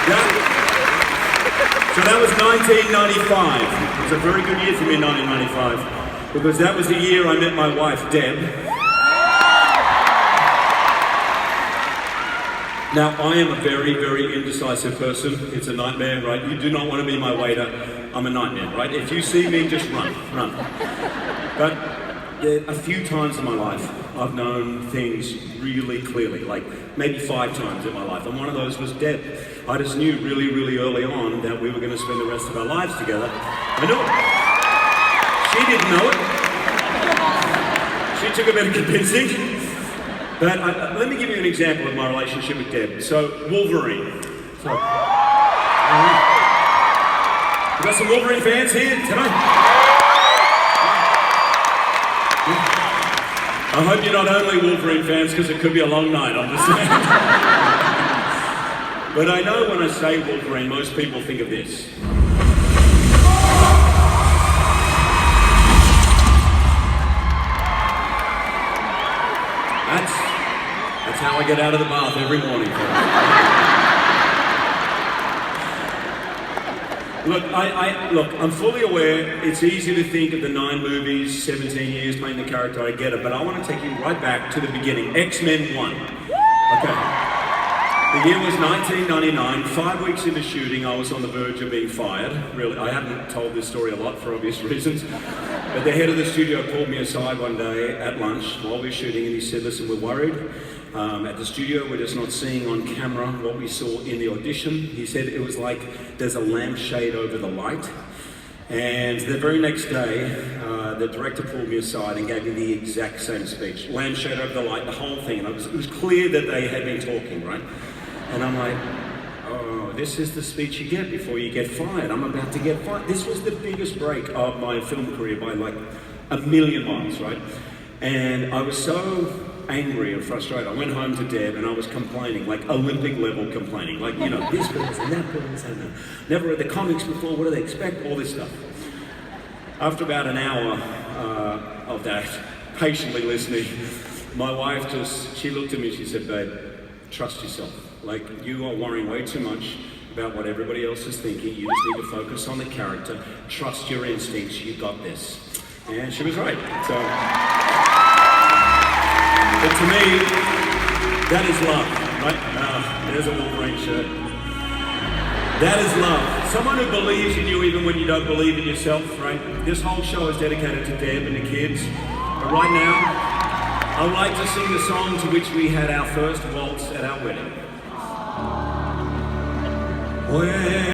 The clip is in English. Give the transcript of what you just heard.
So that was 1995. It was a very good year for me, 1995, because that was the year I met my wife, Deb. Now, I am a very, very indecisive person. It's a nightmare, right? You do not want to be my waiter. I'm a nightmare, right? If you see me, just run. But a few times in my life, I've known things really clearly, like maybe 5 times in my life, and one of those was Deb. I just knew really, really early on that we were going to spend the rest of our lives together. I knew it. She didn't know it. She took a bit of convincing. But let me give you an example of my relationship with Deb. So, Wolverine. So, we got some Wolverine fans here tonight? I hope you're not only Wolverine fans, because it could be a long night, I'm just saying. But I know when I say Wolverine, most people think of this. That's how I get out of the bath every morning. Look, I'm fully aware it's easy to think of the 9 movies, 17 years playing the character, I get it, but I want to take you right back to the beginning. X-Men 1. Okay. The year was 1999, 5 weeks into shooting, I was on the verge of being fired. Really, I haven't told this story a lot for obvious reasons. But the head of the studio pulled me aside one day at lunch while we were shooting, and he said, listen, we're worried. At the studio, we're just not seeing on camera what we saw in the audition. He said it was like there's a lampshade over the light. And the very next day, the director pulled me aside and gave me the exact same speech. Lampshade over the light, the whole thing. And it was clear that they had been talking, right? And I'm like, oh, this is the speech you get before you get fired. I'm about to get fired. This was the biggest break of my film career by like a million miles, right? And I was so angry and frustrated. I went home to Deb and I was complaining, like Olympic level complaining. Like, you know, this person and that person, and never read the comics before, what do they expect? All this stuff. After about an hour of that, patiently listening, my wife she looked at me, she said, babe, trust yourself. Like, you are worrying way too much about what everybody else is thinking. You just need to focus on the character. Trust your instincts, you got this. And she was right. So, but to me, that is love, right? There's a Wolverine shirt. That is love. Someone who believes in you even when you don't believe in yourself, right? This whole show is dedicated to Deb and the kids. But right now, I would like to sing the song to which we had our first waltz at our wedding. When